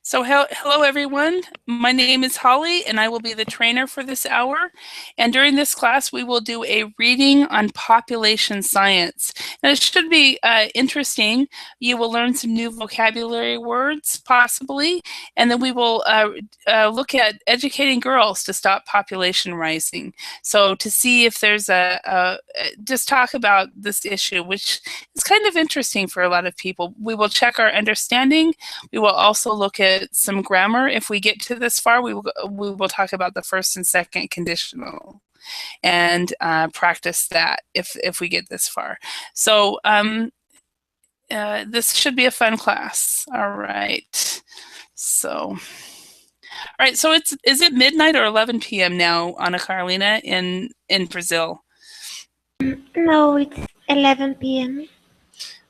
So hello everyone, my name is Holly and I will be the trainer for this hour, and during this class we will do a reading on population science. And it should be interesting. You will learn some new vocabulary words possibly, and then we will look at educating girls to stop population rising. So to see if there's just talk about this issue, which is kind of interesting for a lot of people. We will check our understanding. We will also look at some grammar. If we get to this far, we will talk about the first and second conditional and practice that if we get this far. So this should be a fun class. All right. So is it midnight or 11 p.m. now, Ana Carolina, in Brazil? No, it's 11 p.m.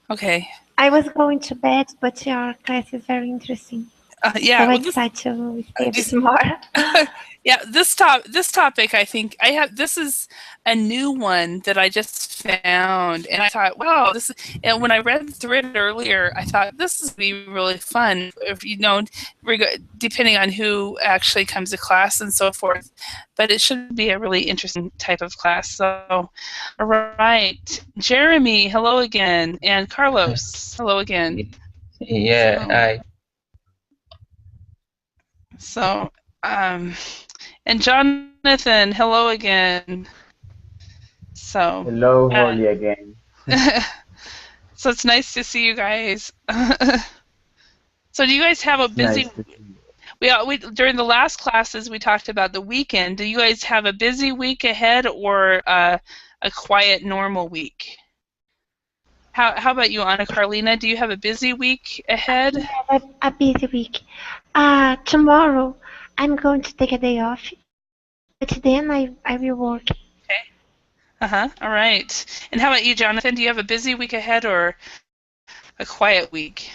Okay. I was going to bed, but your class is very interesting. Yeah, so excited to stay this more. Yeah, this topic, I think this is a new one that I just found, and I thought, wow, and when I read through it earlier, I thought this would be really fun if depending on who actually comes to class and so forth. But it should be a really interesting type of class. So, all right, Jeremy, hello again, and Carlos, hello again. Yeah, hi. So, and Jonathan, hello again. So hello, Holly again. So it's nice to see you guys. So do you guys have a busy? We during the last classes we talked about the weekend. Do you guys have a busy week ahead or a quiet normal week? How about you, Ana Carolina? Do you have a busy week ahead? I have a busy week. Tomorrow I'm going to take a day off, but then I will work. Okay. All right. And how about you, Jonathan? Do you have a busy week ahead or a quiet week?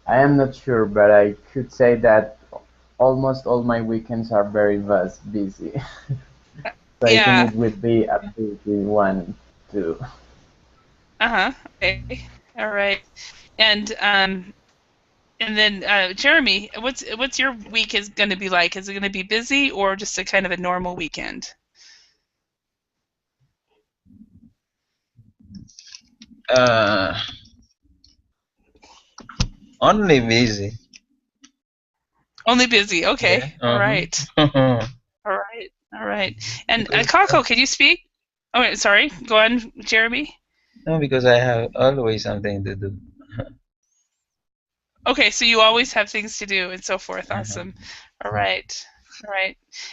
I am not sure, but I could say that almost all my weekends are very busy. So yeah. I think it would be a busy one too. Okay. All right. And then Jeremy, what's your week is going to be like? Is it going to be busy or just a kind of a normal weekend? Only busy. Only busy. Okay. Yeah. All right. All right. And Kako, can you speak? Oh, wait, sorry. Go on, Jeremy. No, because I have always something to do. Okay, so you always have things to do and so forth. Awesome. All right.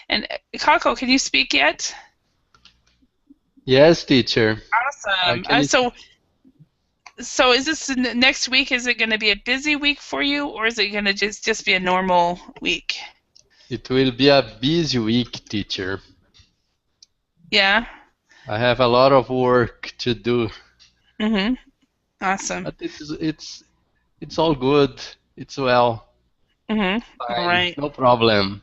And Kako, can you speak yet? Yes, teacher. Awesome. So is this next week? Is it going to be a busy week for you, or is it going to just be a normal week? It will be a busy week, teacher. Yeah. I have a lot of work to do. Awesome. But it's all good. It's well. All right. No problem.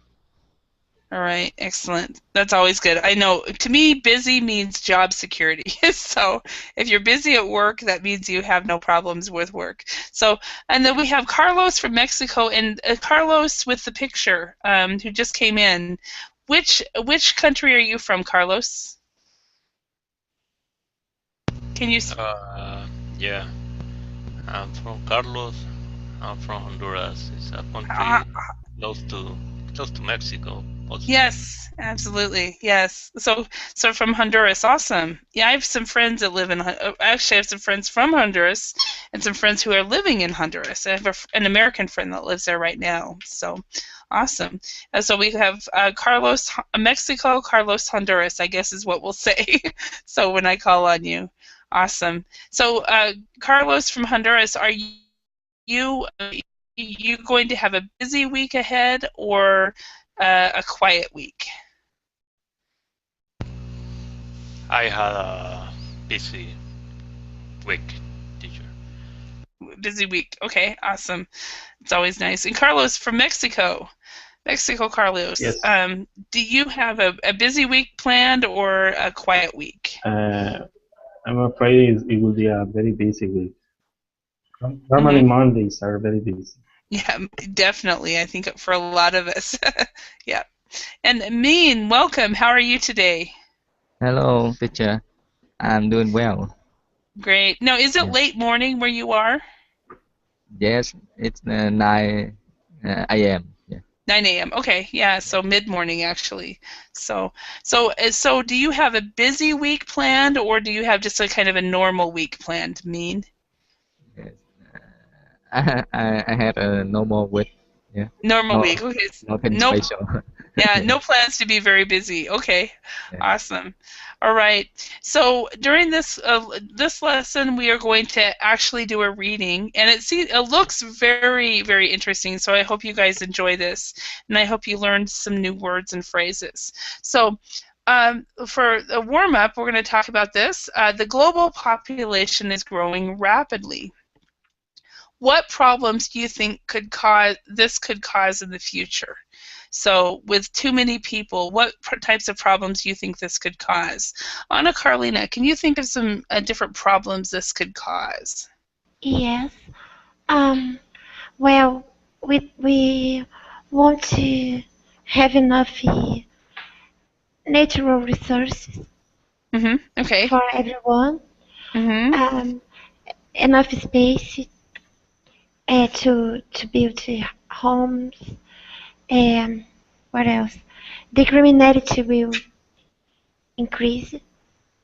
All right, excellent. That's always good. I know, to me, busy means job security. So if you're busy at work, that means you have no problems with work. So, and then we have Carlos from Mexico, and Carlos with the picture, who just came in. Which country are you from, Carlos? Can you? Yeah, I'm from Carlos. I'm from Honduras. It's a country close to Mexico. Also. Yes, absolutely. Yes. So from Honduras, awesome. Yeah, I have some friends that live in. Actually, I have some friends from Honduras, and some friends who are living in Honduras. I have an American friend that lives there right now. So, awesome. So we have Carlos, Mexico, Carlos, Honduras, I guess is what we'll say. So when I call on you, awesome. So Carlos from Honduras, are you going to have a busy week ahead or a quiet week? I had a busy week, teacher. Busy week. Okay, awesome. It's always nice. And Carlos from Mexico. Carlos. Yes. Do you have a busy week planned or a quiet week? I'm afraid it will be a very busy week. Normally Mondays are very busy. Yeah, definitely. I think for a lot of us. Yeah. And Mean, welcome. How are you today? Hello, teacher. I'm doing well. Great. Now, is it Yeah. late morning where you are? Yes, it's 9 a.m. Yeah. 9 a.m. Okay, yeah, so mid-morning actually. So do you have a busy week planned, or do you have just a kind of a normal week planned, Mean? Yes. I had a normal week. Yeah. Normal No, week. Okay. nothing No, special. yeah, Yeah. no plans to be very busy. Okay. Yeah. Awesome. All right. So during this lesson, we are going to actually do a reading, and it looks very, very interesting. So I hope you guys enjoy this, and I hope you learned some new words and phrases. So for the warm up, we're going to talk about this. The global population is growing rapidly. What problems do you think could cause in the future? So, with too many people, what types of problems do you think this could cause? Anna Carlina, can you think of some different problems this could cause? Yes. Um, well, we want to have enough natural resources Okay. for everyone, Mm-hmm. um, enough space to build homes, and what else? The criminality will increase,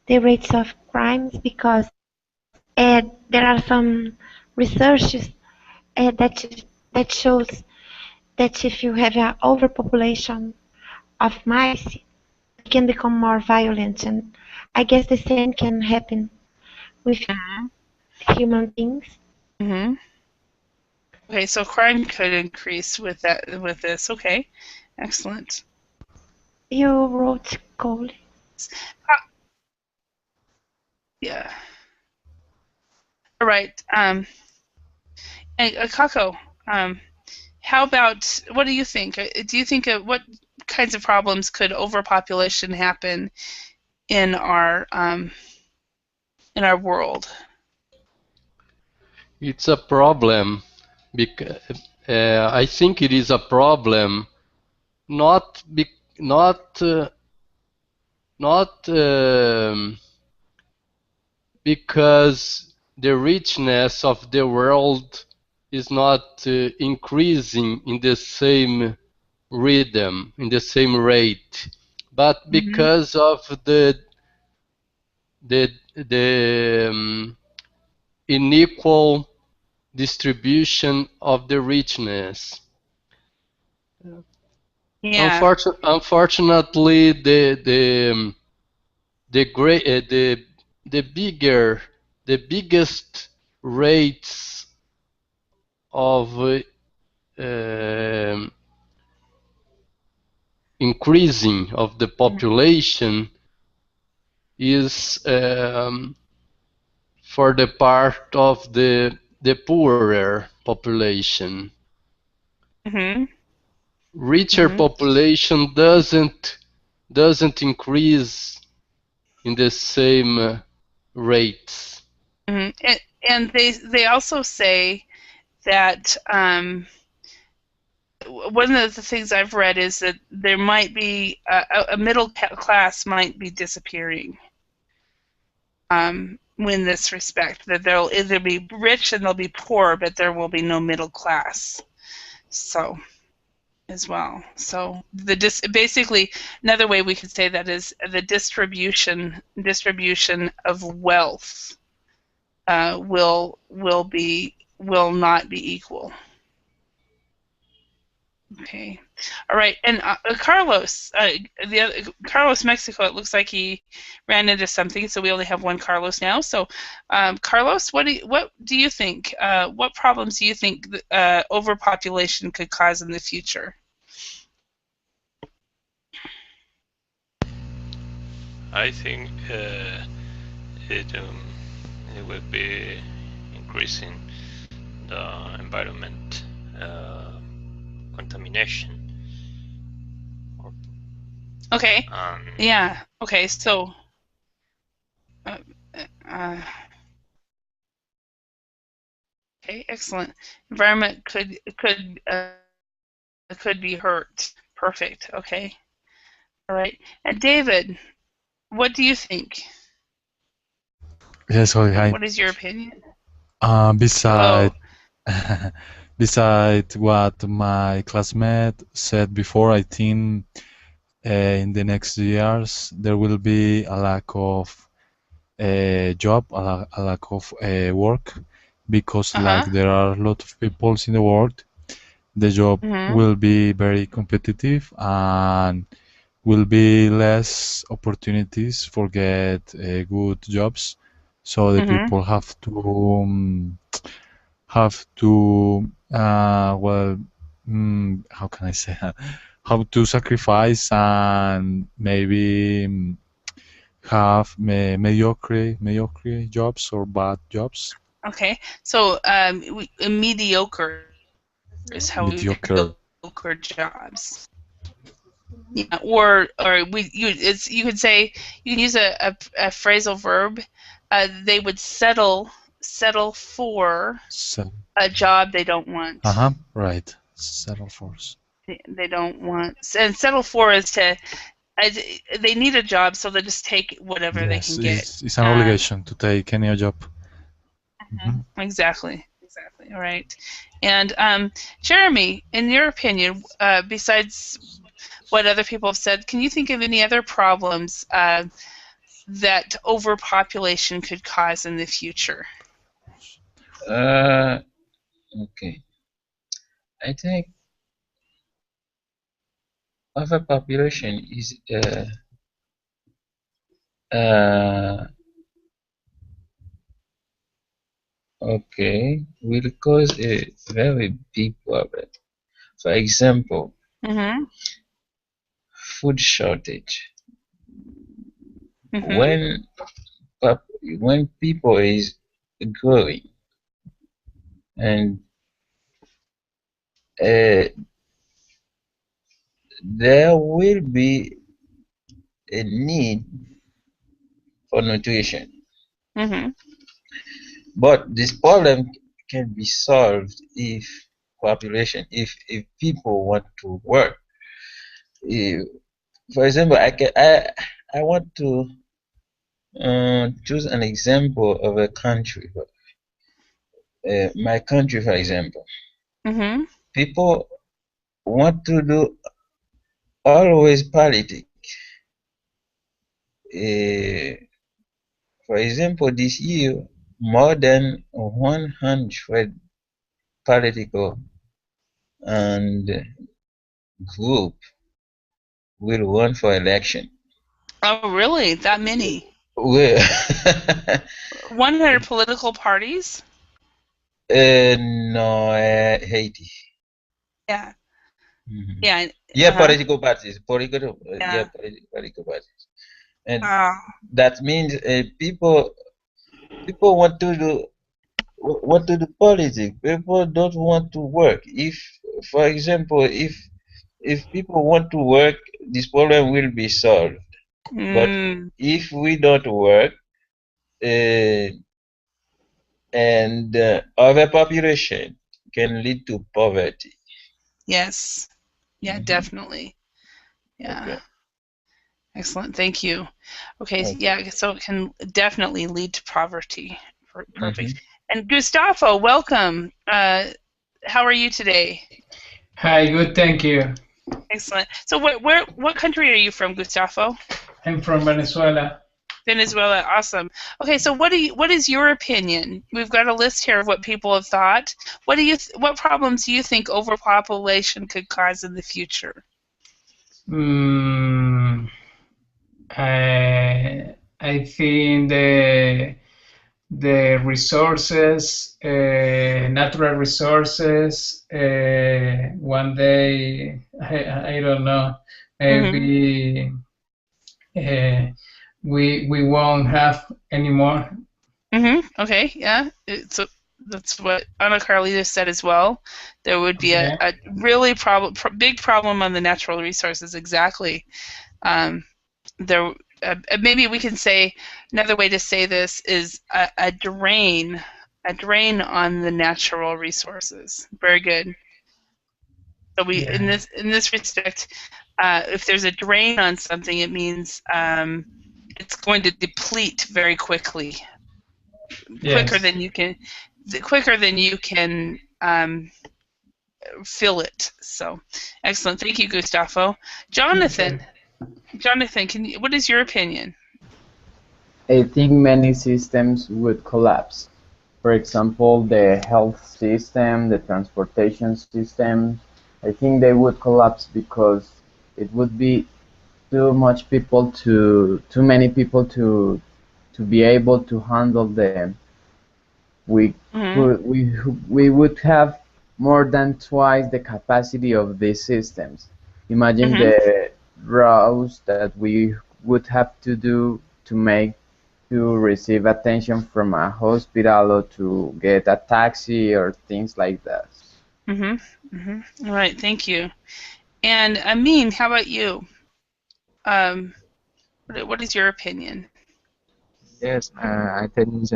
the rates of crimes, because there are some researches that shows that if you have an overpopulation of mice, it can become more violent, and I guess the same can happen with Mm-hmm. human beings. Mm-hmm. Okay, so crime could increase with this. Okay, excellent. You wrote coal. Yeah. All right. And, Kako, how about what do you think? Do you think what kinds of problems could overpopulation happen in our world? It's a problem because I think it is a problem not be, not not because the richness of the world is not increasing in the same rhythm, in the same rate, but Mm-hmm. because of the unequal distribution of the richness. Yeah. Unfortunately, the great the biggest rates of um increasing of the population is for the part of the poorer population. Mm-hmm. Richer Mm-hmm. population doesn't increase in the same rates. Mm-hmm. And they also say that one of the things I've read is that there might be a middle class might be disappearing in this respect. That there'll either be rich and there'll be poor, but there will be no middle class. So as well. So basically another way we could say that is the distribution of wealth will not be equal. Okay. All right. And Carlos, Carlos Mexico. It looks like he ran into something, so we only have one Carlos now. So, Carlos, what do you think? What problems do you think overpopulation could cause in the future? I think it it will be increasing the environment contamination. Okay. Um, Yeah. Okay. So, uh, uh, Okay, excellent. Environment could be hurt. Perfect. Okay. All right. And David, what do you think? Yes, hi. What is your opinion? Beside Hello. beside what my classmate said before, I think in the next years there will be a lack of job, a lack of work, because like Uh-huh. there are a lot of people in the world. The job Mm-hmm. will be very competitive and will be less opportunities for get good jobs. So the Mm-hmm. people have to how can I say that? How to sacrifice and maybe have mediocre jobs or bad jobs. Okay. So mediocre is how we would Mediocre. mediocre jobs. Yeah, or you could say you can use a phrasal verb. They would settle for So, a job they don't want. right. Settle force. They don't want, and settle for is to they need a job, so they just take whatever they Yes, can get. it's an Um, obligation to take any job. Hmm. exactly, exactly. All right. And Jeremy, in your opinion, besides what other people have said, can you think of any other problems that overpopulation could cause in the future? Uh, okay. I think overpopulation is uh, okay, will cause a very big problem. For example, Mm-hmm. food shortage. Mm-hmm. When when people is growing and uh, there will be a need for nutrition. Mm-hmm. But this problem can be solved if people want to work. If, for example, I want to choose an example of a country. My country, for example, Mm-hmm. people want to do always politics. Uh, for example, this year, more than 100 political and group will run for election. Oh, really? That many? Well, 100 political parties? no, Haiti. Yeah. Mhm. Yeah. Yeah, Uh-huh. political parties, Yeah. political parties, and Uh, that means people want to do politics. People don't want to work. If, for example, if people want to work, this problem will be solved. But mm, if we don't work, uh, and overpopulation can lead to poverty. yes. Yeah, Mhm. definitely. Yeah. Okay. Excellent. Thank you. Okay. Okay. Yeah. So it can definitely lead to poverty. Perfect. Hmm. And Gustavo, welcome. How are you today? Hi, good, thank you. Excellent. So what country are you from, Gustavo? I'm from Venezuela. Venezuela. Awesome. Okay. So what is your opinion? We've got a list here of what people have thought. What problems do you think overpopulation could cause in the future? Mm, I think the resources, natural resources, one day, I don't know, Mm-hmm. maybe uh, we won't have anymore. Mm-hmm. Okay. Yeah. So that's what Ana Carlita said as well. There would be Okay. a really big problem on the natural resources. Exactly. Um, there. Maybe we can say another way to say this is a drain, a drain on the natural resources. Very good. So we Yeah. in this respect, if there's a drain on something, it means it's going to deplete very quickly, quicker Yes. than you can, fill it. So, excellent. Thank you, Gustavo. Okay. Jonathan, what is your opinion? I think many systems would collapse. For example, the health system, the transportation system. I think they would collapse because it would be too many people to be able to handle them. We Mm-hmm. we would have more than twice the capacity of these systems. Imagine Mm-hmm. the routes that we would have to do to make to receive attention from a hospital or to get a taxi or things like that. Mm-hmm. Mm-hmm. All right. Thank you. And Amin, how about you? Um, what is your opinion? Yes, I think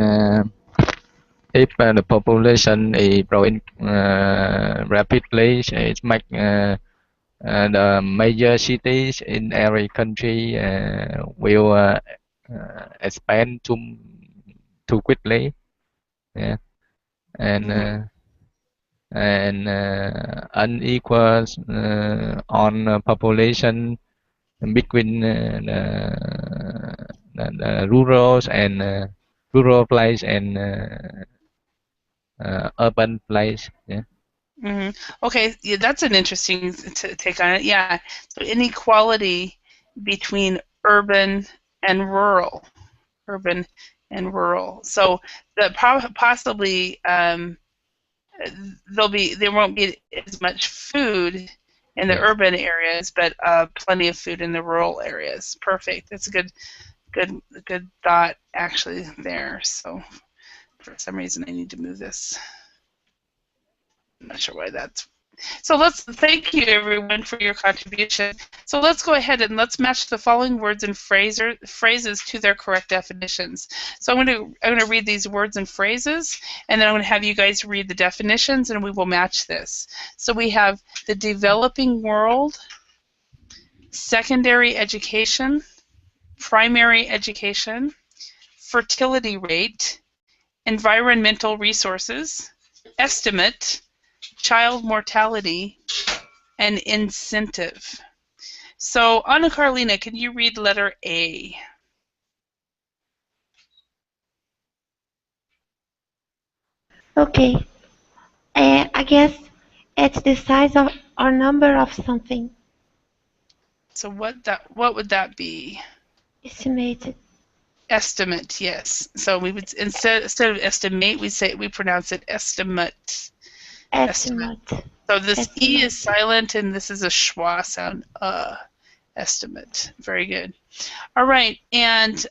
if the population is growing rapidly, it make the major cities in every country will expand too quickly. Yeah, and Mm-hmm. unequal on population between the rural and rural place and urban place. Yeah. Mm-hmm. Okay, yeah, that's an interesting take on it. Yeah, so inequality between urban and rural, urban and rural. So that possibly there won't be as much food in the Yes. urban areas, but plenty of food in the rural areas. Perfect. That's a good thought actually there. So for some reason I need to move this. I'm not sure why that's. So let's thank you everyone for your contribution. So let's go ahead and let's match the following words and phrases to their correct definitions. So I'm going to read these words and phrases, and then I'm going to have you guys read the definitions, and we will match this. So we have the developing world, secondary education, primary education, fertility rate, environmental resources, estimate, child mortality, and incentive. So, Anna Carolina, can you read letter A? Okay. I guess it's the size of or number of something. So what would that be? Estimated. Estimate, yes. So we would instead of estimate, we pronounce it estimate. Estimate. Estimate. So this E is Estimate. silent and this is a schwa sound. Estimate. Very good. All right, and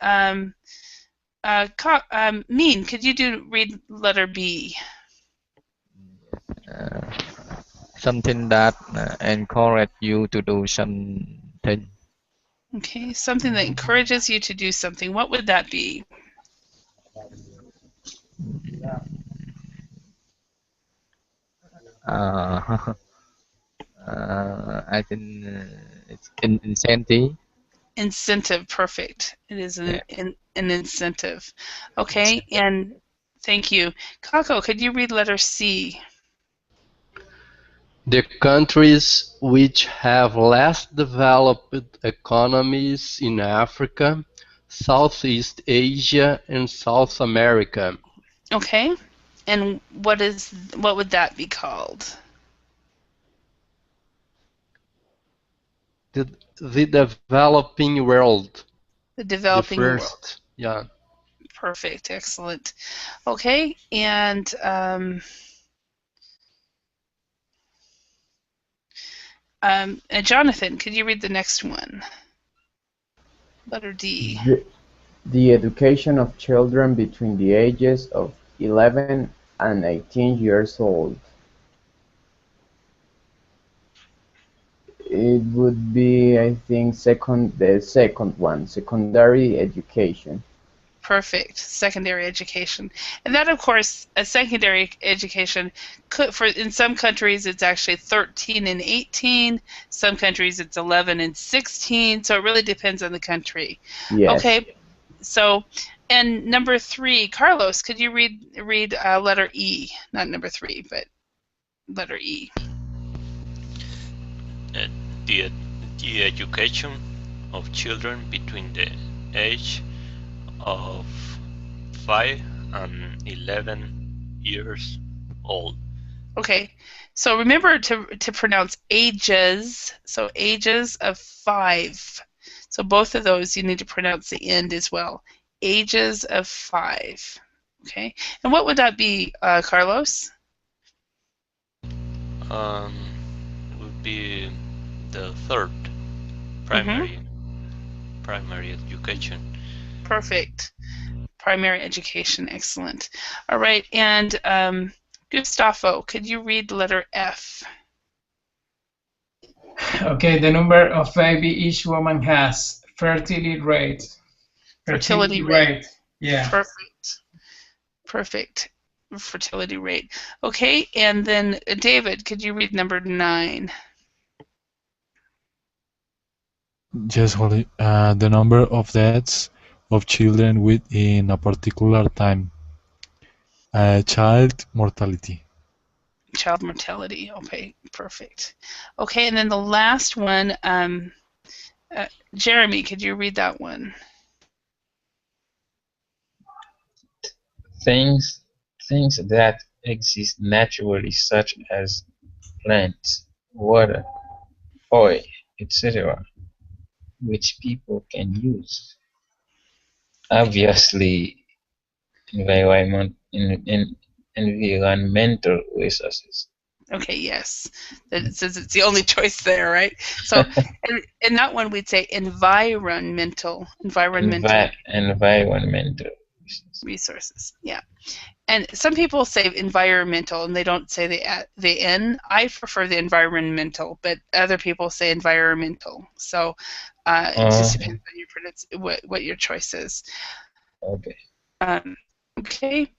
Mean, could you read letter B? Uh, Something that encourage you to do something. Okay, something that encourages you to do something. What would that be? Uh, I think it's incentive. Incentive, perfect. It is Yeah. an incentive. Okay, and thank you. Kako, could you read letter C? The countries which have less developed economies in Africa, Southeast Asia, and South America. Okay, and what would that be called? The, the developing world. The The developing world. first, yeah. Perfect, excellent. Okay, and Jonathan, could you read the next one? Letter D. The, the education of children between the ages of 11 and 18 years old. It would be, I think, the second one, secondary education. Perfect. Secondary education. And that, of course, a secondary education could, for in some countries it's actually 13 and 18. Some countries it's 11 and 16. So it really depends on the country. Yes. Okay. So, and number 3, Carlos, could you read letter E? Not number 3, but letter E. The, the education of children between the age of 5 and 11 years old. Okay, so remember to pronounce ages. So ages of 5. So both of those you need to pronounce the end as well. Ages of 5. Okay, and what would that be, Carlos? Would be the third primary education. Perfect. Primary education, excellent. All right, and Gustavo, could you read letter F? Okay, the number of baby each woman has. Fertility rate. Fertility rate. Yeah. Perfect. Fertility rate. Okay, and then David, could you read number 9? Yes, Holly. The number of deaths of children within a particular time. Child mortality. Child mortality. Okay, perfect. Okay, and then the last one, Jeremy, could you read that one? Things that exist naturally, such as plants, water, oil, etc., which people can use. Obviously, environmental resources. Okay, yes. It says it's the only choice there, right? So, in that one, we'd say environmental Environmental resources. Yeah. And some people say environmental and they don't say the N. I prefer the environmental, but other people say environmental. So it just depends on your what your choice is. Okay. Okay.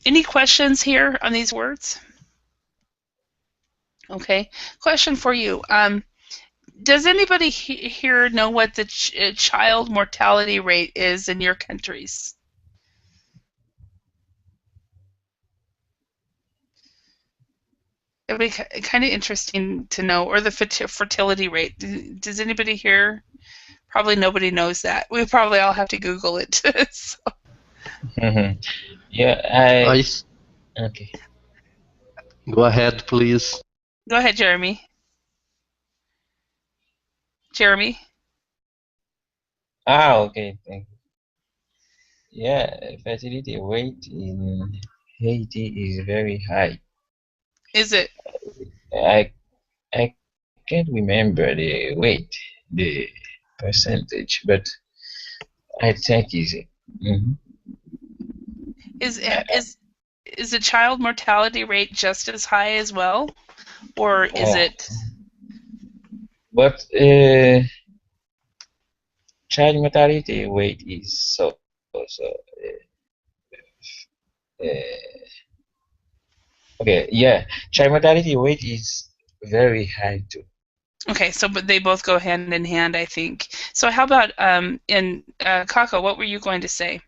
Any questions here on these words? Okay. Question for you. Does anybody here know what the child mortality rate is in your countries? It'd be kind of interesting to know, or the fertility rate. Does anybody here? Probably nobody knows that. We probably all have to Google it. So. Yeah, okay. Go ahead, please. Go ahead, Jeremy. Jeremy? Okay, thank you. Yeah, fertility rate in Haiti is very high. Is it? I can't remember the rate, the percentage, but I think is Is the child mortality rate just as high as well, or is it? But child mortality rate is so okay. Yeah, child mortality rate is very high too. Okay, so but they both go hand in hand, I think. So how about in Kako? What were you going to say?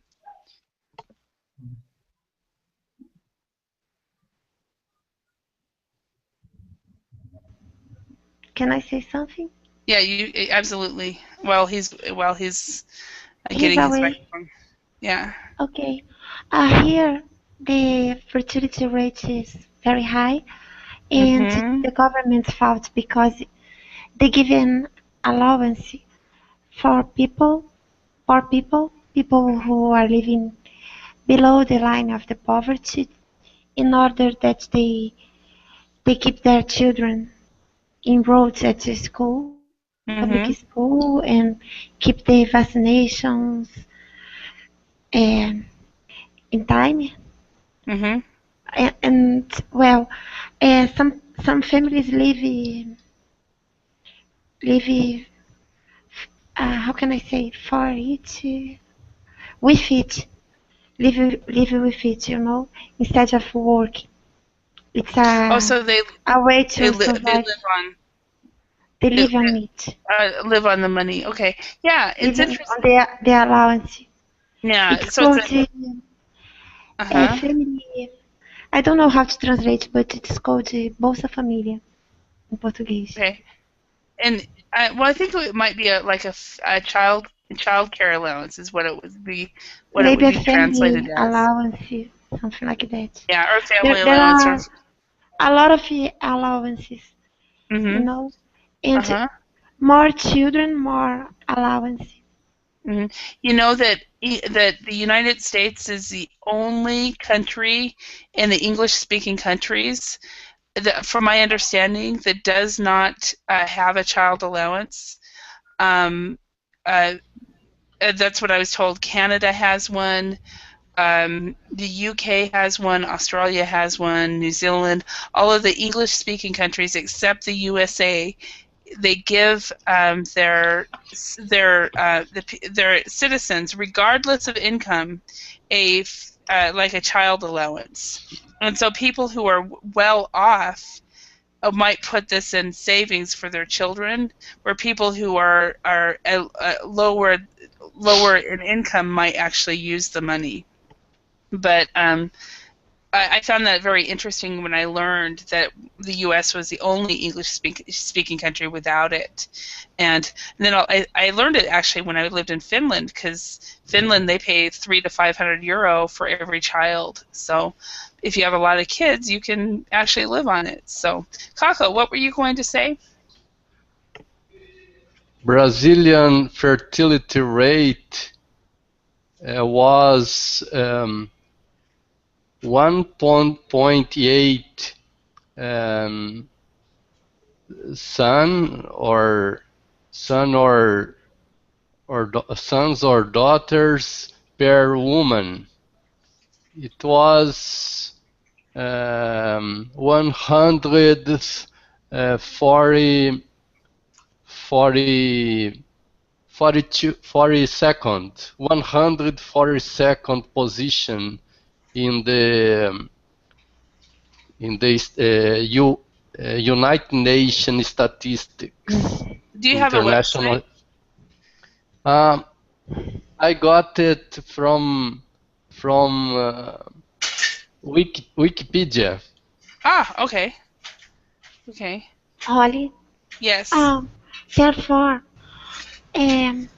Can I say something? Yeah, you absolutely. While he's He's getting his away. microphone. Yeah. Okay. Here, the fertility rate is very high, and the government's fault because they give an allowance for poor people who are living below the line of the poverty, in order that they keep their children enrolled at the school, public school, and keep the vaccinations um, in time. And well, some families live how can I say, for it, with it, live with it, instead of work. It's Oh, so a way they to they survive. live on They they live on it, live on the money. Okay, yeah, it's living on interesting. their allowance. Yeah, It's so it's called a uh-huh. family. I don't know how to translate, but it's called Bolsa Família in Portuguese. Okay, and well, I think it might be a child care allowance is what it Maybe would a be translated family as. allowance, something like that. Yeah, or There, family there allowance or are a lot of allowances, you mm-hmm. know, and Uh-huh. more children, more allowance. Hmm. You know that that the United States is the only country in the English-speaking countries that, from my understanding, that does not have a child allowance. Um, uh, that's what I was told. Canada has one. The UK has one. Australia has one. New Zealand. All of the English-speaking countries except the USA, they give their citizens, regardless of income, like a child allowance. And so people who are well off might put this in savings for their children, where people who are lower in income might actually use the money. But I found that very interesting when I learned that the U.S. was the only English-speaking country without it. And then I learned it actually when I lived in Finland, because Finland, they pay 300 to 500 euro for every child. So if you have a lot of kids, you can actually live on it. So, Kako, what were you going to say? Brazilian fertility rate was 1.8 um, son or son or sons or daughters per woman. It was 140 40 42 42nd 142nd position in the United Nations statistics Do you have a website? international. Um, I got it from Wikipedia. Ah, okay. Okay. Holly. Yes. Um, therefore, um,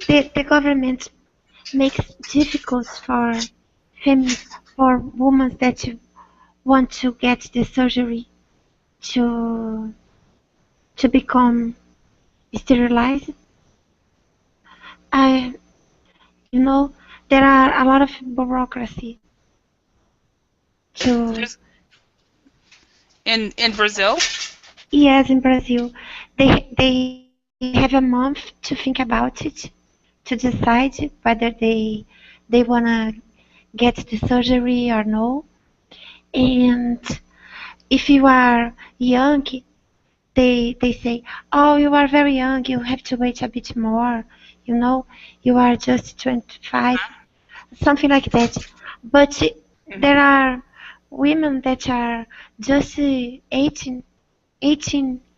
the government makes difficult for families, for women that want to get the surgery to become sterilized. I, you know, there are a lot of bureaucracy to. There's in Brazil? Yes, in Brazil, they have a month to think about it, to decide whether they wanna get the surgery or no. And if you are young, they say, oh, you are very young, you have to wait a bit more. You know, you are just 25, something like that. But there Hmm. are women that are just 18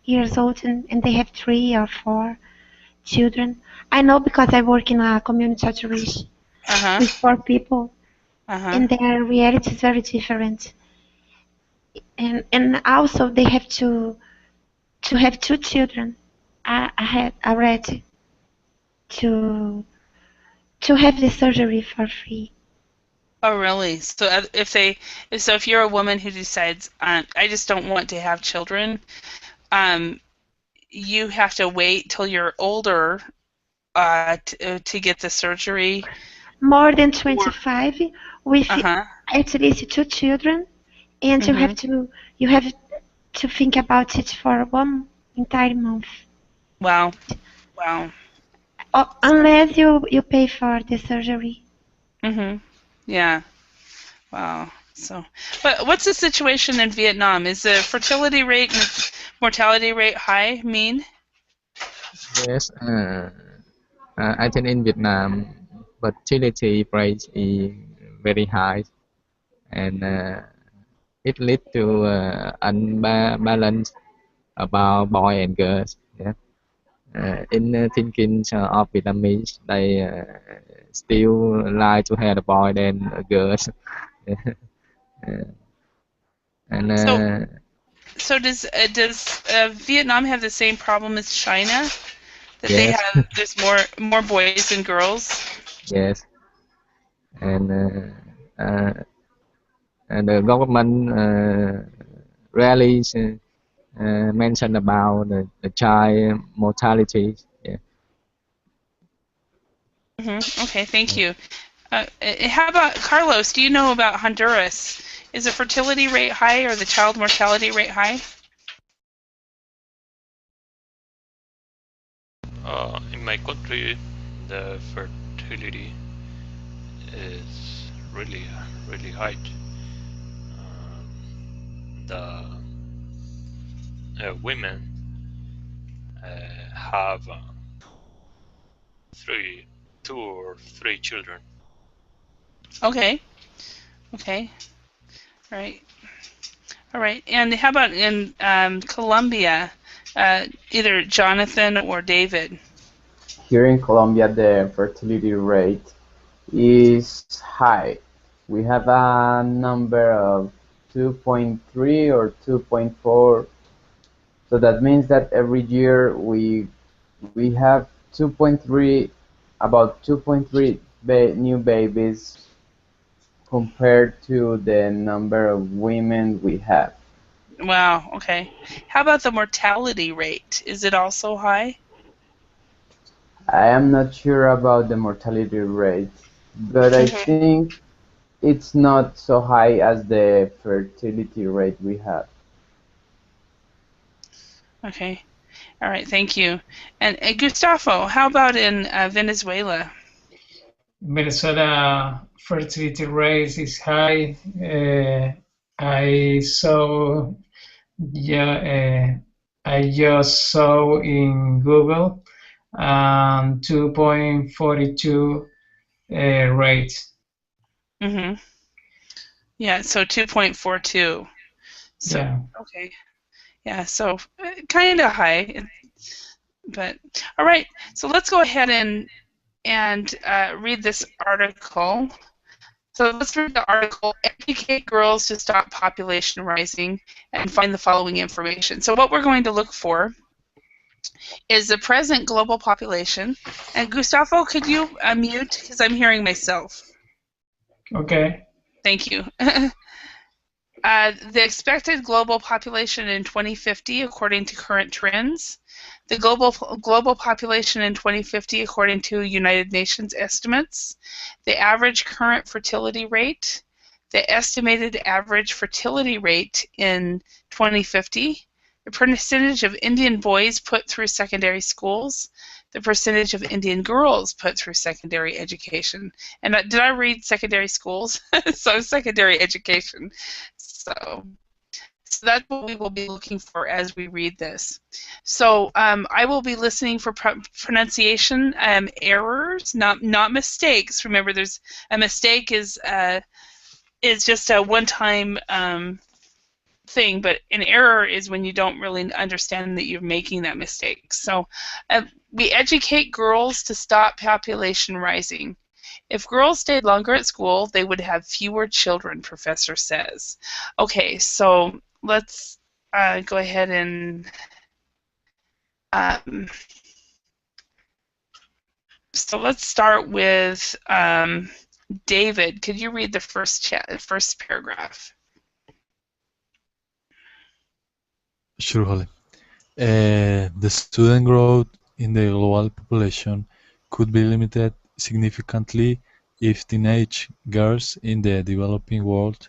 years old, and they have 3 or 4 children. I know because I work in a community outreach Uh-huh. with 4 people, Uh-huh. and their reality is very different. And also they have to have 2 children. I had already to have the surgery for free. Oh, really? So if you're a woman who decides, I just don't want to have children, um, you have to wait till you're older to get the surgery. More than Or 25 with uh-huh. at least 2 children, and Mm-hmm. you have to think about it for one entire month. Wow. Wow. Unless you pay for the surgery. Mm-hmm. Yeah. Wow. So, but what's the situation in Vietnam? Is the fertility rate and mortality rate high, mean? Yes. I think in Vietnam, fertility rate is very high, and it leads to unbalance about boy and girls. Yeah. In thinking of Vietnamese, they still like to have a boy than a girl. Uh, and So, so does Vietnam have the same problem as China? That they yes, have there's more boys than girls? yes, and the government rarely mention about the child mortality. Yeah. Okay, thank you. How about Carlos? Do you know about Honduras? Is the fertility rate high or the child mortality rate high? In my country, the fertility is really high. The women have two or three children. Okay. Okay. Right. All right. And how about in Colombia? Either Jonathan or David. Here in Colombia, the fertility rate is high. We have a number of 2.3 or 2.4. So that means that every year we have 2.3 about 2.3 new babies compared to the number of women we have. Wow. Okay. How about the mortality rate? Is it also high? I am not sure about the mortality rate, but I think it's not so high as the fertility rate we have. Okay. All right. Thank you. And Gustavo, how about in Venezuela? Venezuela fertility rate is high. I saw, yeah, I just saw in Google 2.42 rate. Mm-hmm. Yeah. So 2.42. So Yeah. okay. Yeah. So kind of high, but all right. So let's go ahead and read this article. So let's read the article, Educate Girls to Stop Population Rising, and find the following information. So what we're going to look for is the present global population. And Gustavo, could you unmute? Because I'm hearing myself. Okay. Thank you. The expected global population in 2050, according to current trends. The global population in 2050, according to United Nations estimates. The average current fertility rate. The estimated average fertility rate in 2050. The percentage of Indian boys put through secondary schools. The percentage of Indian girls put through secondary education. And did I read secondary schools? So secondary education. So that's what we will be looking for as we read this. So I will be listening for pronunciation errors, not mistakes. Remember, there's a mistake is just a one-time thing, but an error is when you don't really understand that you're making that mistake. So we educate girls to stop population rising. If girls stayed longer at school, they would have fewer children, professor says. Okay, so let's go ahead and so let's start with David. Could you read the first paragraph? Sure, Holly. The student growth in the global population could be limited significantly if teenage girls in the developing world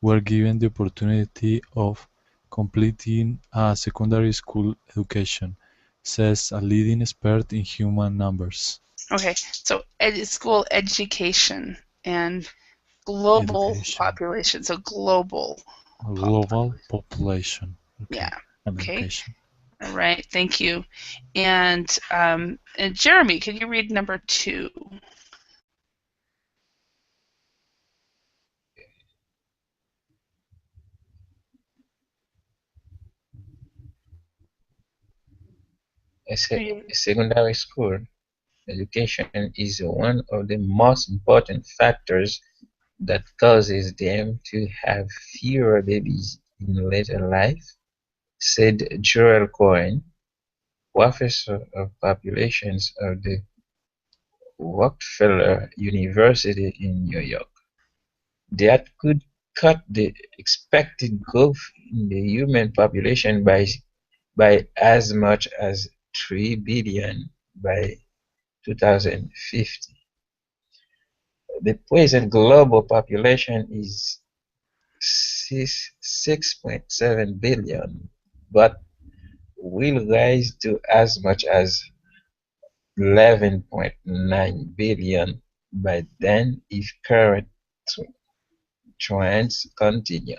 were given the opportunity of completing a secondary school education, says a leading expert in human numbers. Okay, so school education and global Education. population. So global Global population. Okay. Yeah. And Okay. education. All right, thank you. And Jeremy, could you read number 2? A secondary school education is one of the most important factors that causes them to have fewer babies in later life, said Joel Cohen, professor of populations at the Rockefeller University in New York. That could cut the expected growth in the human population by as much as 3 billion by 2050. The present global population is 6.7 billion, but will rise to as much as 11.9 billion by then if current trends continue.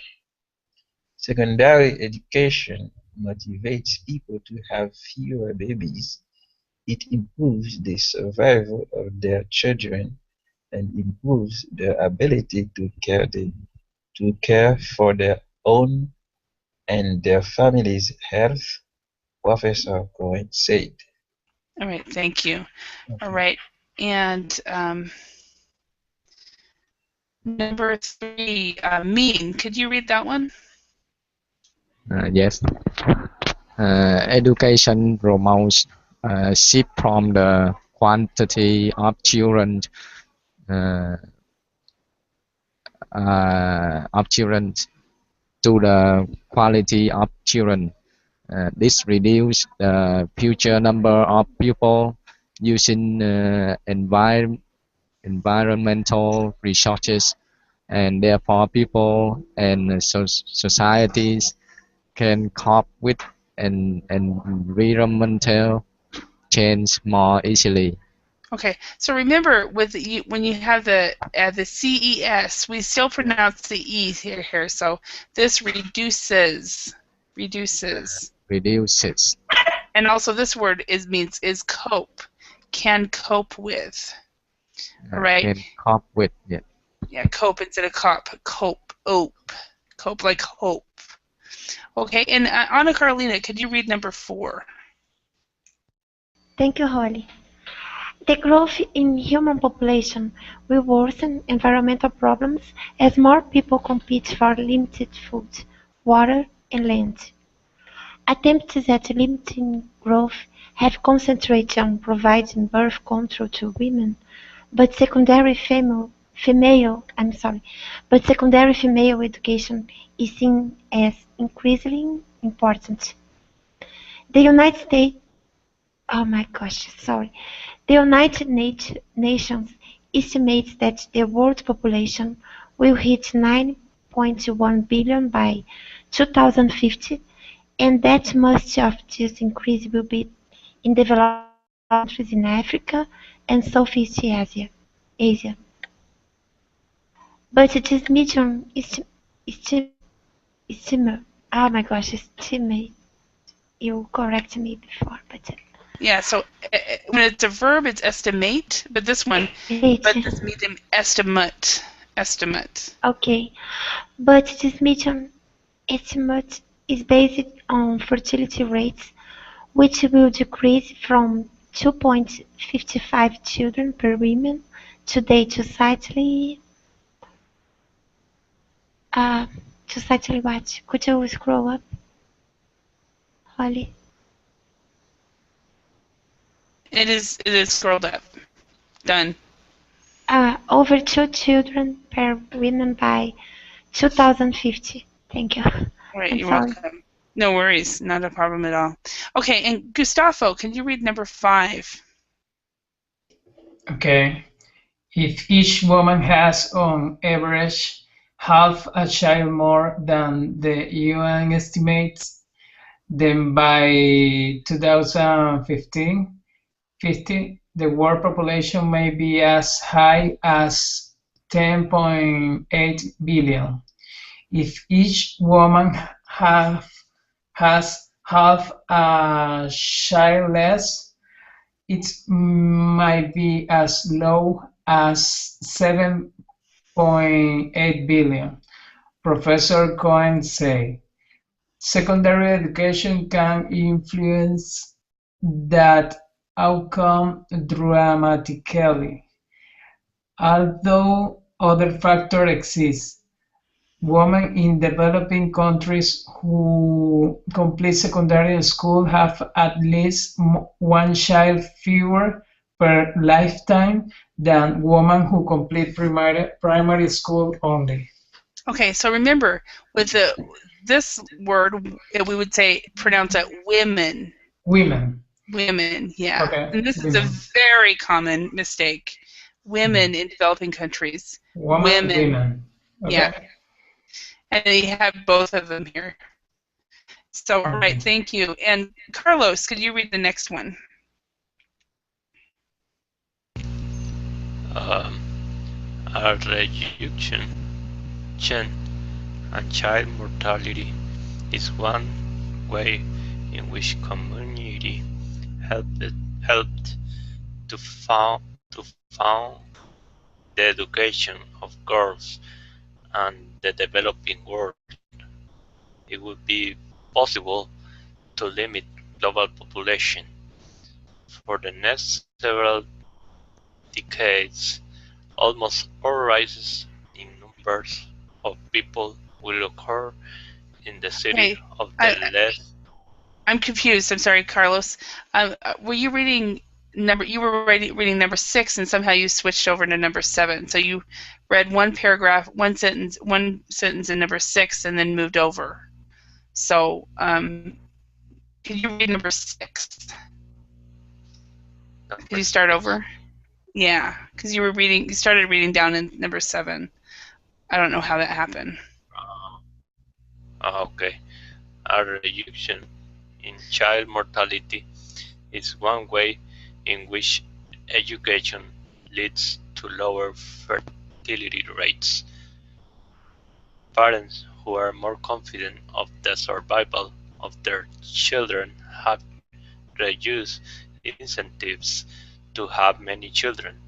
Secondary education motivates people to have fewer babies. It improves the survival of their children and improves their ability to care for their own and their family's health, Professor Cohen said. All right, thank you. Okay. All right, and number 3, Mean, could you read that one? Yes. Education promotes shift from the quantity of children uh, to the quality of children. This reduces the future number of people using environmental resources, and therefore people and societies can cope with environmental change more easily. Okay, so remember when you have the CES, we still pronounce the E here. So this reduces. Reduces. And also this word means cope, can cope with. Right? Can cope with. Yeah. Yeah, cope instead of cop. Cope like hope. Okay, and Anna Carolina, could you read number 4? Thank you, Holly. The growth in human population will worsen environmental problems as more people compete for limited food, water, and land. Attempts at limiting growth have concentrated on providing birth control to women, but secondary female education is seen as increasingly important. The United States Oh my gosh, sorry. The United Nations estimates that the world population will hit 9.1 billion by 2050, and that much of this increase will be in developing countries in Africa and Southeast Asia. But this medium estimate, you correct me before, but Yeah, so when it's a verb, it's estimate, but this medium estimate. Okay, but this medium estimate is based on fertility rates, which will decrease from 2.55 children per woman today to slightly what? Could you scroll up, Holly? It is scrolled up. Done. Over 2 children per woman by 2050. Thank you. All right, you're welcome. No worries, not a problem at all. Okay, and Gustavo, can you read number 5? Okay. If each woman has on average half a child more than the UN estimates, then by 2015, the world population may be as high as 10.8 billion. If each woman has half childless, it might be as low as 7.8 billion. Professor Cohen said. Secondary education can influence that outcome dramatically. Although other factors exist, women in developing countries who complete secondary school have at least one child fewer per lifetime than women who complete primary school only. Okay, so remember, with this word, we would say pronounce it women. Women. Women, yeah. Okay, And this is a women. very common mistake. Women in developing countries. Women. Okay. Yeah. And you have both of them here. So, all right, thank you. And Carlos, could you read the next one? A reduction and child mortality is one way in which community helped to found the education of girls and the developing world. It would be possible to limit global population. For the next several decades, almost all rises in numbers of people will occur in the city of the less. I'm confused. I'm sorry, Carlos. Were you reading number? You were reading number 6, and somehow you switched over to number 7. So you read one paragraph, one sentence in number 6, and then moved over. So, could you read number 6? Could you start over? Yeah, because you started reading down in number 7. I don't know how that happened. Okay. A reduction in child mortality is one way in which education leads to lower fertility rates. Parents who are more confident of the survival of their children have reduced incentives to have many children.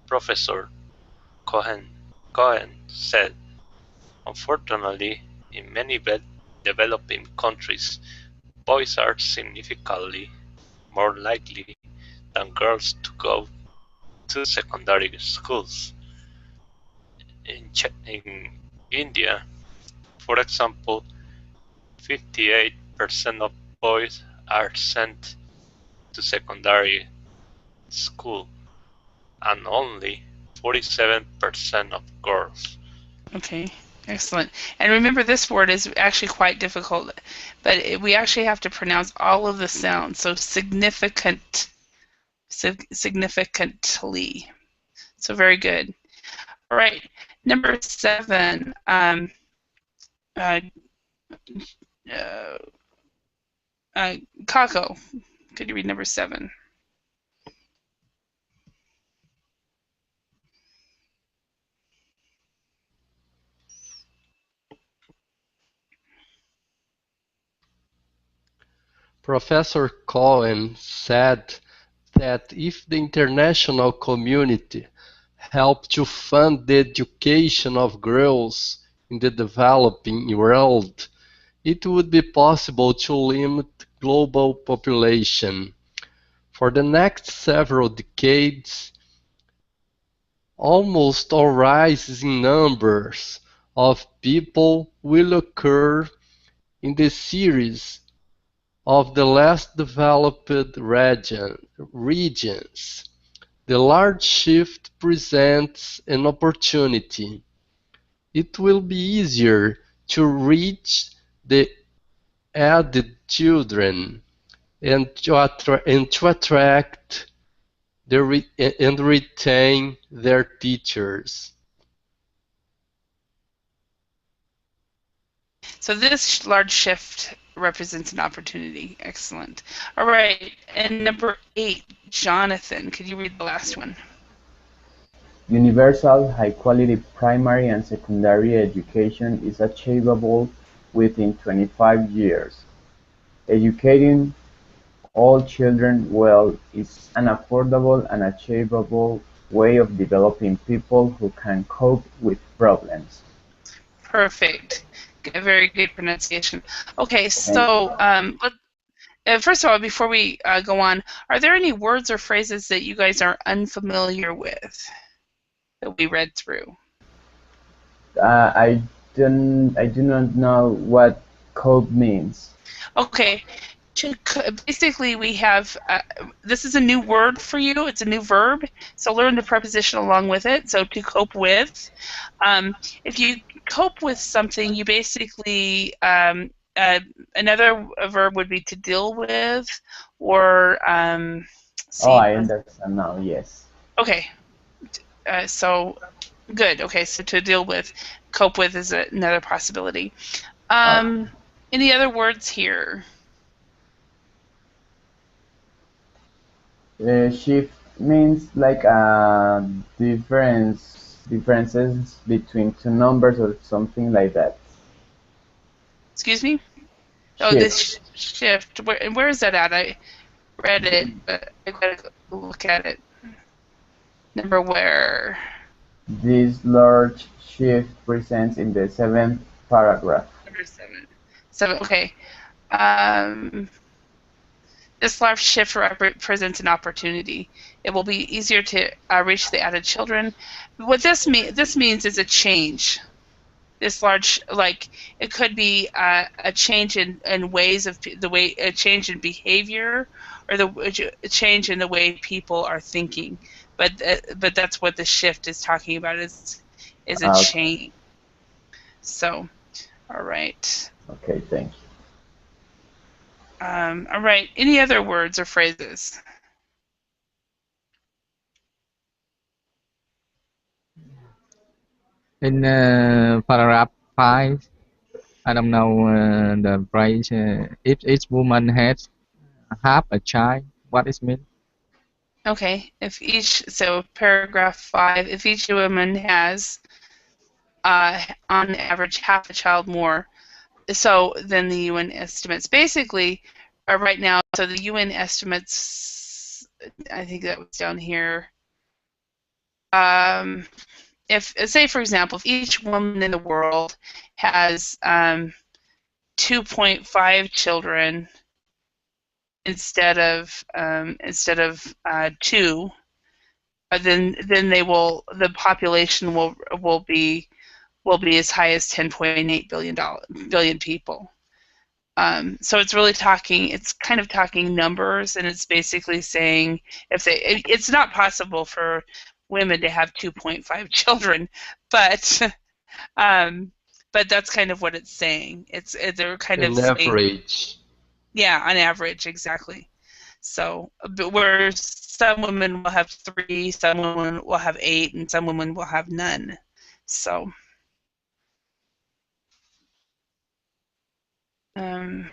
Professor Cohen said, unfortunately, in many developing countries, boys are significantly more likely than girls to go to secondary schools. In India, for example, 58% of boys are sent to secondary school and only 47% of girls. Okay, excellent. And remember, this word is actually quite difficult, but we actually have to pronounce all of the sounds. So significantly. So very good. All right, number 7. Kako, could you read number 7? Professor Cohen said that if the international community helped to fund the education of girls in the developing world, it would be possible to limit global population. For the next several decades, almost all rises in numbers of people will occur in the series of the less developed regions. The large shift presents an opportunity. It will be easier to reach the added children and to attract and retain their teachers. So this large shift represents an opportunity. Excellent. All right, and number 8, Jonathan, could you read the last one? Universal, high-quality primary and secondary education is achievable within 25 years. Educating all children well is an affordable and achievable way of developing people who can cope with problems. Perfect. Very good pronunciation. Okay, Thank so first of all, before we go on, are there any words or phrases that you guys are unfamiliar with that we read through? I do not know what cope means. Okay, basically we have, this is a new word for you, it's a new verb, so learn the preposition along with it. So to cope with, if you cope with something, you basically, another verb would be to deal with, or, Oh, see, I understand now, yes. okay, so good, okay, so to deal with, cope with is another possibility. Uh, Any other words here? shift means like differences between two numbers or something like that. Excuse me? Oh, Shift. this shift. Where is that at? I read it, but I gotta look at it. Number where? This large shift presents in the seventh paragraph. Number 7. 7. Okay. Um, this large shift represents an opportunity. It will be easier to reach the added children. What this means is a change. This large, like, it could be a change in ways of the way, a change in behavior, or a change in the way people are thinking. But that's what the shift is talking about, is a Okay, change. So, all right. okay, thank you. All right. Any other words or phrases? In paragraph 5, I don't know the phrase. If each woman has half a child, what is mean? Okay. So paragraph 5, if each woman has, on average, half a child more, so then the UN estimates. Basically, right now, so the UN estimates, I think that was down here. If, say, for example, if each woman in the world has 2.5 children instead of 2, then the population will be as high as 10.8 billion people. So it's kind of talking numbers, and it's basically saying it's not possible for women to have 2.5 children, but um, but that's kind of what it's saying. They're kind of An saying, average. yeah, on average, exactly. So, but where some women will have 3, some women will have 8, and some women will have none. So, um,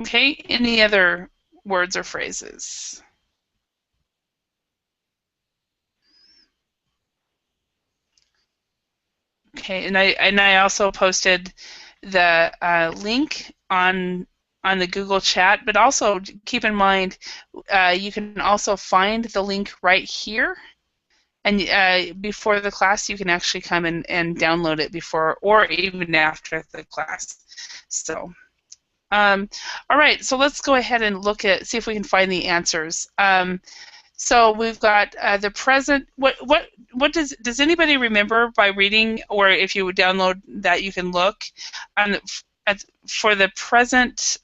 okay, any other words or phrases? Okay, and I also posted the link on the Google Chat, but also keep in mind you can also find the link right here, and before the class you can actually come and download it before or even after the class. So, all right, so let's go ahead and see if we can find the answers. So we've got the present. What does anybody remember by reading, or if you would download that, you can look on for the present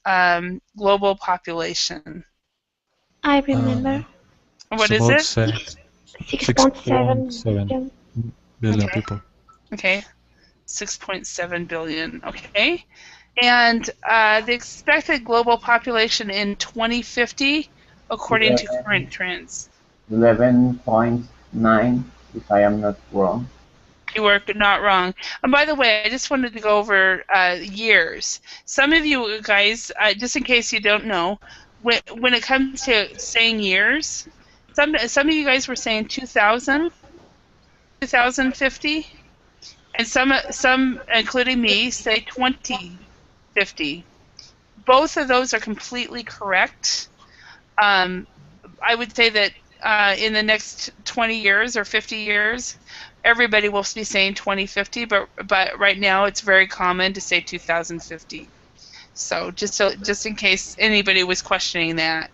global population. I Uh, remember it's What is about it? say 6.7 6.7 billion. billion Okay. people. Okay. 6.7 billion. Okay. And the expected global population in 2050, according to current 11, trends. 11.9, if I am not wrong. You are not wrong. And by the way, I just wanted to go over years. Some of you guys, just in case you don't know, when it comes to saying years, some of you guys were saying 2000, 2050, and some including me, say 2050. both of those are completely correct. I would say that in the next 20 years or 50 years, everybody will be saying 2050, but right now it's very common to say 2050. So just in case anybody was questioning that.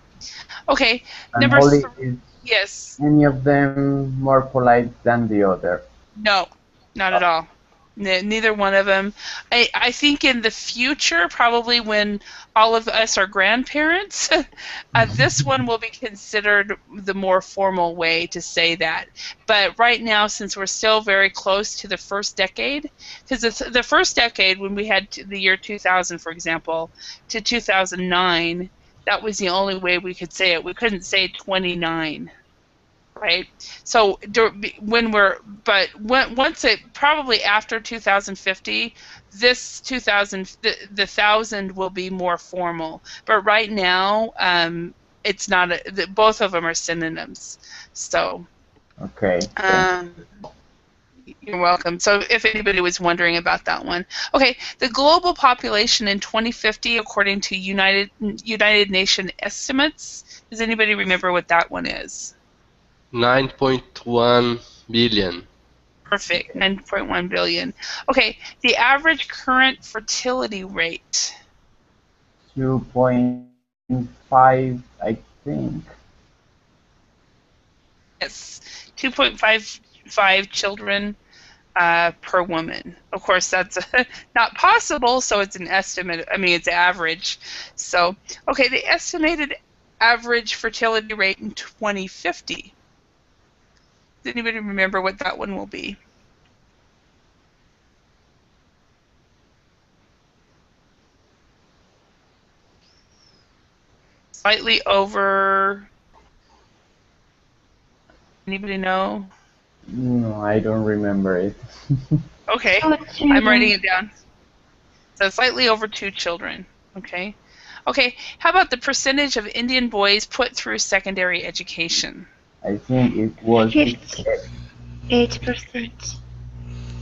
Okay, And number Holly, three. is Yes. any of them more polite than the other? No, not at all. Neither one of them. I think in the future, probably when all of us are grandparents, this one will be considered the more formal way to say that. But right now, since we're still very close to the first decade, because the first decade, when we had the year 2000, for example, to 2009, that was the only way we could say it. We couldn't say 29. Right. So once it probably after 2050, this 2000 the thousand will be more formal. But right now, it's not. Both of them are synonyms. So Okay, thank um, you're welcome. So if anybody was wondering about that one, okay, the global population in 2050, according to United Nation estimates, does anybody remember what that one is? 9.1 billion. Perfect, 9.1 billion. Okay, the average current fertility rate. you. 2.5, I think. Yes, 2.55 children per woman. Of course, that's not possible, so it's an estimate. I mean, it's average. So, okay, the estimated average fertility rate in 2050. Does anybody remember what that one will be? Slightly over. Anybody know? No, I don't remember it. Okay, Oh, I'm writing children. it down. So slightly over 2 children. Okay. Okay. How about the percentage of Indian boys put through secondary education? I think it was 58%.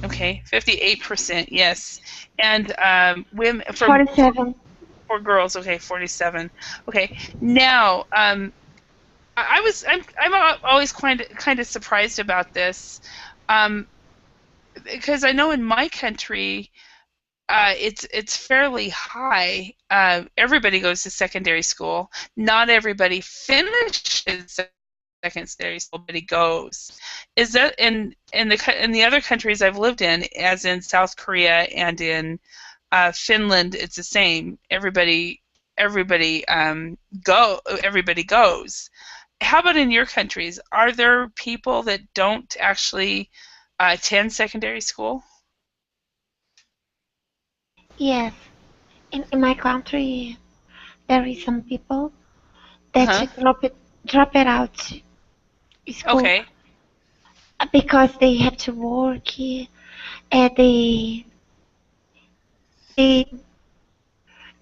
Okay, 58%. Yes, and women 47. for girls. Okay, 47. Okay. Now, I'm always kind of surprised about this, um, because I know in my country it's fairly high. Everybody goes to secondary school. Not everybody finishes secondary school, but he goes. Is that in the other countries I've lived in, as in South Korea and in Finland, it's the same. Everybody goes. How about in your countries? Are there people that don't actually attend secondary school? Yes. In my country, there is some people Uh that huh. drop it out school Okay. because they have to work. They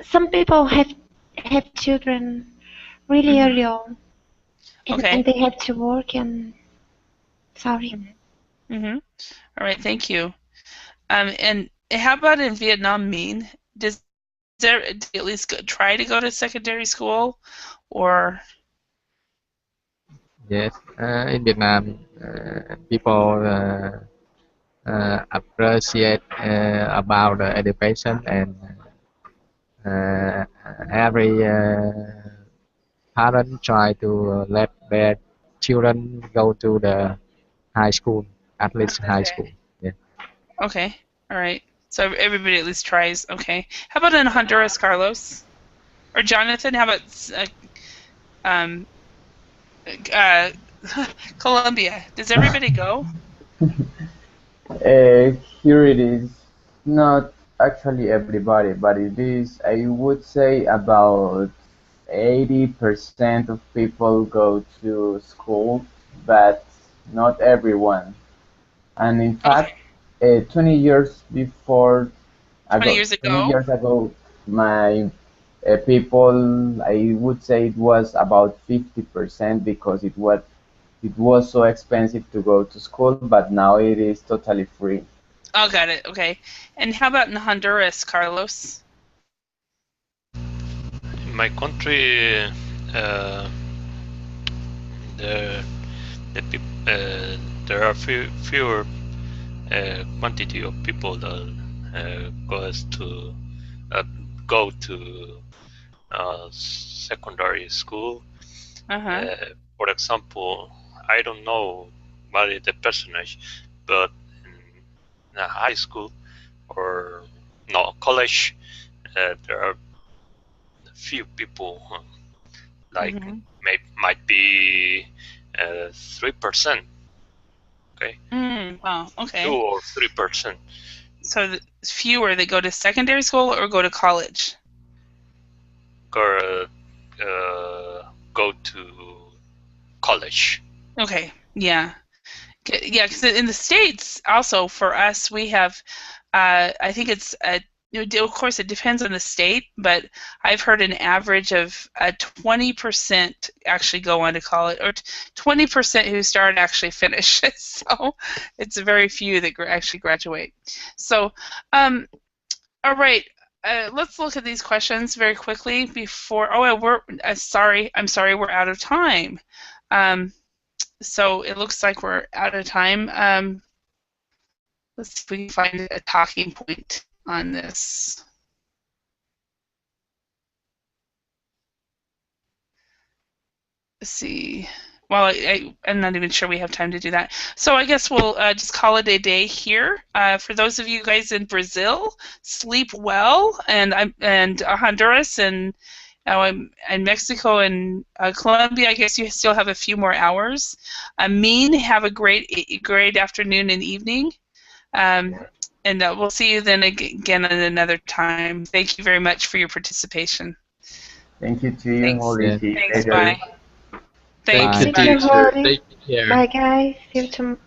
some people have children really Mhm. early on, and Okay. they have to work. And sorry. Mhm. Mhm. All right. Thank you. And how about in Vietnam? Mean do you at least try to go to secondary school, or Yes, in Vietnam, people appreciate about education, and uh, every parent try to let their children go to the high school, at least high okay? school. Yeah. Okay. All right. So everybody at least tries. Okay. How about in Honduras, Carlos or Jonathan? How about um, uh, Colombia? Does everybody go? Here it is. Not actually everybody, but it is, I would say, about 80% of people go to school, but not everyone. And in Okay. fact, 20 years before 20 ago, years 20 ago. years ago, my people, I would say it was about 50% because it was so expensive to go to school, but now it is totally free. Oh, got it. Okay. And how about in Honduras, Carlos? my country, the there are fewer quantity of people that uh, go to secondary school. Uh-huh. For example, I don't know what is the percentage, but in a high school or no college, there are few people, like Mm-hmm. might be 3%. Okay, Wow. 2 Okay. or 3%. So fewer that go to secondary school or go to college. Go go to college. Okay. Yeah. Yeah, because in the States, also for us, we have, I think it's, of course, it depends on the state, but I've heard an average of 20% actually go on to college, or 20% who start actually finish. So it's very few that actually graduate. So, all right. Let's look at these questions very quickly before. Oh, we're sorry. I'm sorry. We're out of time. Um, so it looks like we're out of time. Let's see if we can find a talking point on this. Let's see. Well, I'm not even sure we have time to do that. So I guess we'll just call it a day here. For those of you guys in Brazil, sleep well, and Honduras and Mexico and Colombia. I guess you still have a few more hours. Mean, have a great afternoon and evening. Um, and we'll see you then again at another time. Thank you very much for your participation. Thank you to you, Thanks. Holly. Yeah. See you Thanks. later. Bye. Thanks. Thank you, Thank you, Bye. teacher. Holly. Take care. Bye, guys. See you tomorrow.